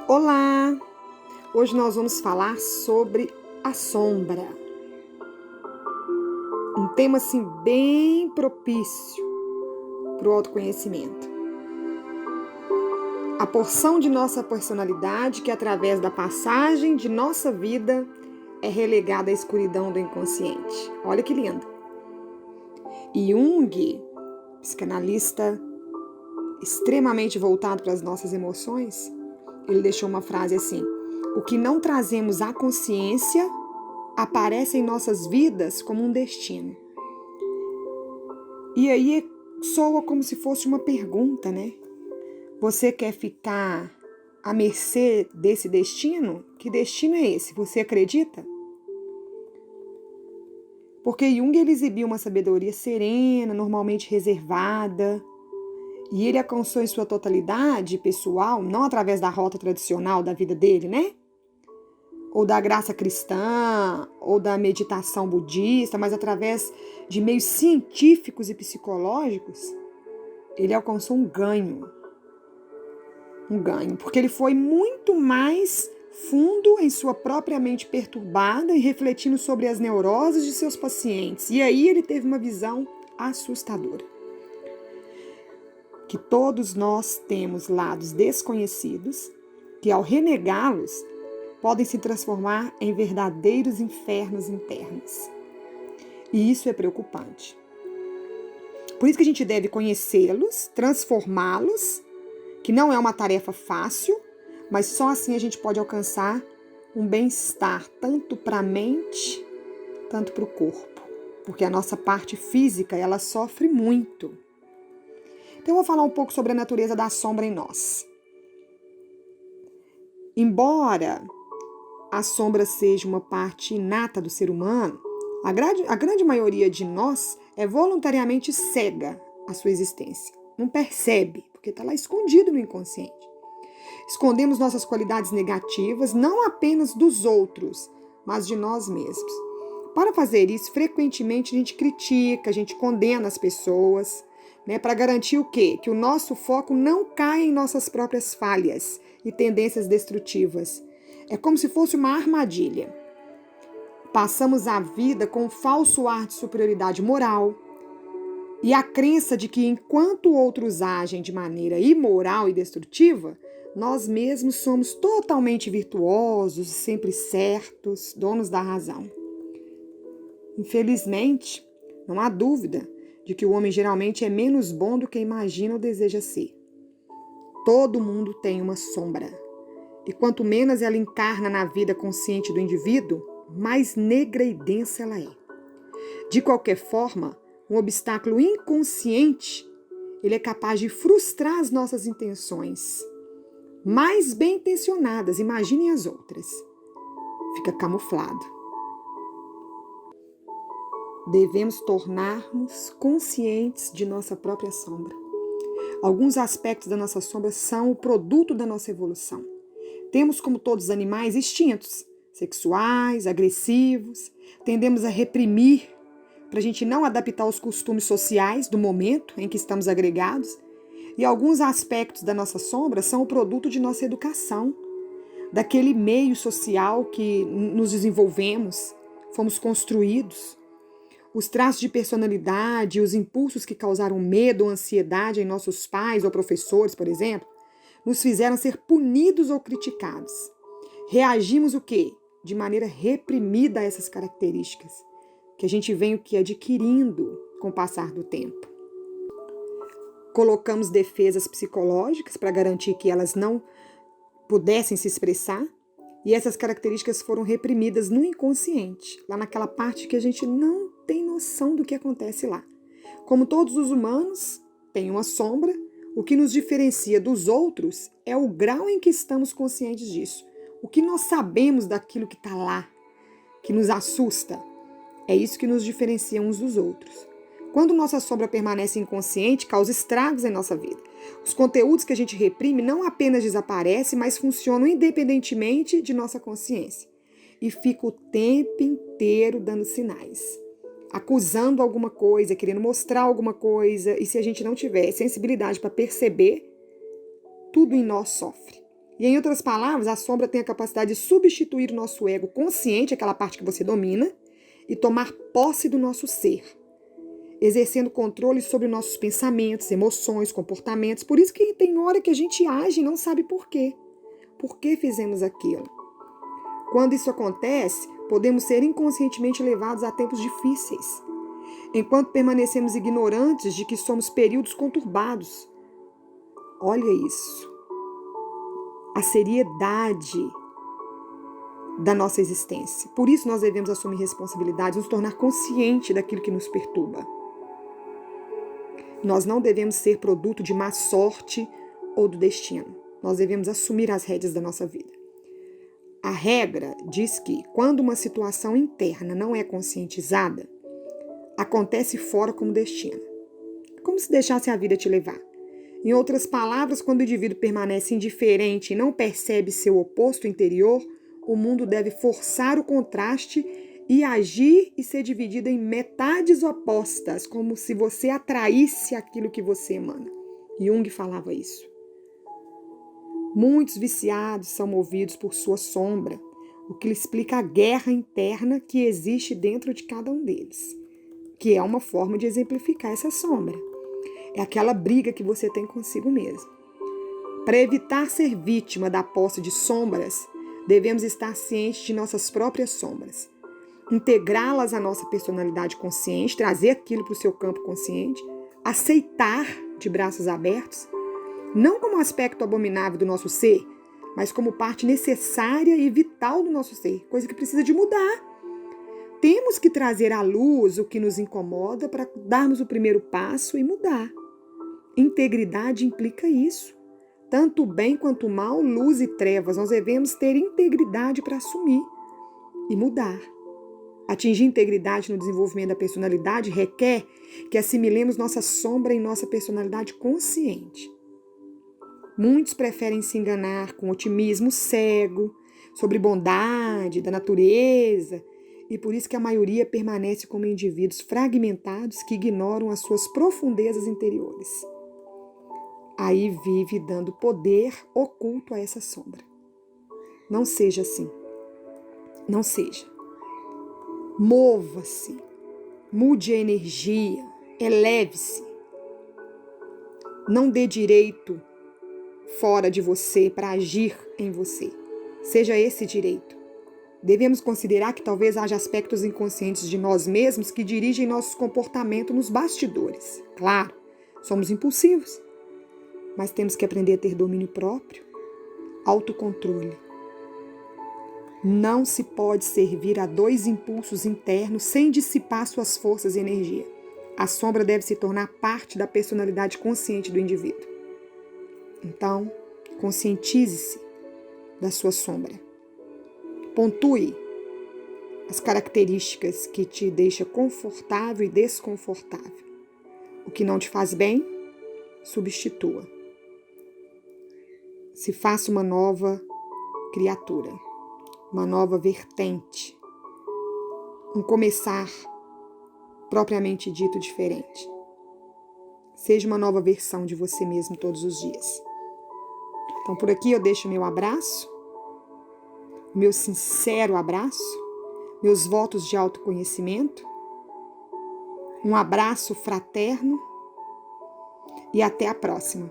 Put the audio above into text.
Olá! Hoje nós vamos falar sobre a sombra. Um tema assim bem propício para o autoconhecimento. A porção de nossa personalidade que através da passagem de nossa vida é relegada à escuridão do inconsciente. Olha que lindo! E Jung, psicanalista extremamente voltado para as nossas emoções, ele deixou uma frase assim: o que não trazemos à consciência aparece em nossas vidas como um destino. E aí soa como se fosse uma pergunta, né? Você quer ficar à mercê desse destino? Que destino é esse? Você acredita? Porque Jung ele exibiu uma sabedoria serena, normalmente reservada, e ele alcançou em sua totalidade pessoal, não através da rota tradicional da vida dele, né? Ou da graça cristã, ou da meditação budista, mas através de meios científicos e psicológicos, ele alcançou um ganho. Porque ele foi muito mais fundo em sua própria mente perturbada e refletindo sobre as neuroses de seus pacientes. E aí ele teve uma visão assustadora. Que todos nós temos lados desconhecidos, que ao renegá-los, podem se transformar em verdadeiros infernos internos. E isso é preocupante. Por isso que a gente deve conhecê-los, transformá-los, que não é uma tarefa fácil, mas só assim a gente pode alcançar um bem-estar, tanto para a mente, tanto para o corpo. Porque a nossa parte física, ela sofre muito. Então eu vou falar um pouco sobre a natureza da sombra em nós. Embora a sombra seja uma parte inata do ser humano, a grande maioria de nós é voluntariamente cega à sua existência. Não percebe, porque está lá escondido no inconsciente. Escondemos nossas qualidades negativas, não apenas dos outros, mas de nós mesmos. Para fazer isso, frequentemente a gente critica, a gente condena as pessoas, né, para garantir o quê? Que o nosso foco não caia em nossas próprias falhas e tendências destrutivas. É como se fosse uma armadilha. Passamos a vida com um falso ar de superioridade moral e a crença de que enquanto outros agem de maneira imoral e destrutiva, nós mesmos somos totalmente virtuosos, sempre certos, donos da razão. Infelizmente, não há dúvida de que o homem geralmente é menos bom do que imagina ou deseja ser. Todo mundo tem uma sombra. E quanto menos ela encarna na vida consciente do indivíduo, mais negra e densa ela é. De qualquer forma, um obstáculo inconsciente, ele é capaz de frustrar as nossas intenções. Mais bem intencionadas, imaginem as outras. Fica camuflado. Devemos tornar-nos conscientes de nossa própria sombra. Alguns aspectos da nossa sombra são o produto da nossa evolução. Temos, como todos os animais, instintos sexuais, agressivos. Tendemos a reprimir para a gente não adaptar aos costumes sociais do momento em que estamos agregados. E alguns aspectos da nossa sombra são o produto de nossa educação, daquele meio social que nos desenvolvemos, fomos construídos. Os traços de personalidade, os impulsos que causaram medo ou ansiedade em nossos pais ou professores, por exemplo, nos fizeram ser punidos ou criticados. Reagimos o quê? De maneira reprimida a essas características, que a gente vem adquirindo com o passar do tempo. Colocamos defesas psicológicas para garantir que elas não pudessem se expressar, e essas características foram reprimidas no inconsciente, lá naquela parte que a gente não tem noção do que acontece lá. Como todos os humanos têm uma sombra, o que nos diferencia dos outros é o grau em que estamos conscientes disso. O que nós sabemos daquilo que está lá, que nos assusta, é isso que nos diferencia uns dos outros. Quando nossa sombra permanece inconsciente, causa estragos em nossa vida. Os conteúdos que a gente reprime não apenas desaparecem, mas funcionam independentemente de nossa consciência. E fica o tempo inteiro dando sinais, acusando alguma coisa, querendo mostrar alguma coisa. E se a gente não tiver sensibilidade para perceber, tudo em nós sofre. E, em outras palavras, a sombra tem a capacidade de substituir o nosso ego consciente, aquela parte que você domina, e tomar posse do nosso ser, exercendo controle sobre nossos pensamentos, emoções, comportamentos. Por isso que tem hora que a gente age e não sabe por quê. Por que fizemos aquilo? Quando isso acontece, podemos ser inconscientemente levados a tempos difíceis, enquanto permanecemos ignorantes de que somos períodos conturbados. Olha isso. A seriedade da nossa existência. Por isso nós devemos assumir responsabilidades, nos tornar consciente daquilo que nos perturba. Nós não devemos ser produto de má sorte ou do destino. Nós devemos assumir as rédeas da nossa vida. A regra diz que, quando uma situação interna não é conscientizada, acontece fora como destino. É como se deixasse a vida te levar. Em outras palavras, quando o indivíduo permanece indiferente e não percebe seu oposto interior, o mundo deve forçar o contraste e agir e ser dividido em metades opostas, como se você atraísse aquilo que você emana. Jung falava isso. Muitos viciados são movidos por sua sombra, o que explica a guerra interna que existe dentro de cada um deles, que é uma forma de exemplificar essa sombra. É aquela briga que você tem consigo mesmo. Para evitar ser vítima da posse de sombras, devemos estar cientes de nossas próprias sombras, integrá-las à nossa personalidade consciente, trazer aquilo para o seu campo consciente, aceitar de braços abertos, não como um aspecto abominável do nosso ser, mas como parte necessária e vital do nosso ser, coisa que precisa de mudar. Temos que trazer à luz o que nos incomoda para darmos o primeiro passo e mudar. Integridade implica isso. Tanto o bem quanto o mal, luz e trevas, nós devemos ter integridade para assumir e mudar. Atingir integridade no desenvolvimento da personalidade requer que assimilemos nossa sombra em nossa personalidade consciente. Muitos preferem se enganar com otimismo cego sobre bondade da natureza, e por isso que a maioria permanece como indivíduos fragmentados que ignoram as suas profundezas interiores. Aí vive dando poder oculto a essa sombra. Não seja assim. Não seja. Mova-se. Mude a energia. Eleve-se. Não dê direito fora de você para agir em você. Seja esse direito. Devemos considerar que talvez haja aspectos inconscientes de nós mesmos que dirigem nosso comportamento nos bastidores. Claro, somos impulsivos, mas temos que aprender a ter domínio próprio, autocontrole. Não se pode servir a dois impulsos internos sem dissipar suas forças e energia. A sombra deve se tornar parte da personalidade consciente do indivíduo. Então, conscientize-se da sua sombra. Pontue as características que te deixam confortável e desconfortável. O que não te faz bem, substitua. Se faça uma nova criatura, uma nova vertente, um começar propriamente dito diferente. Seja uma nova versão de você mesmo todos os dias. Então, por aqui eu deixo meu abraço, meu sincero abraço, meus votos de autoconhecimento, um abraço fraterno e até a próxima.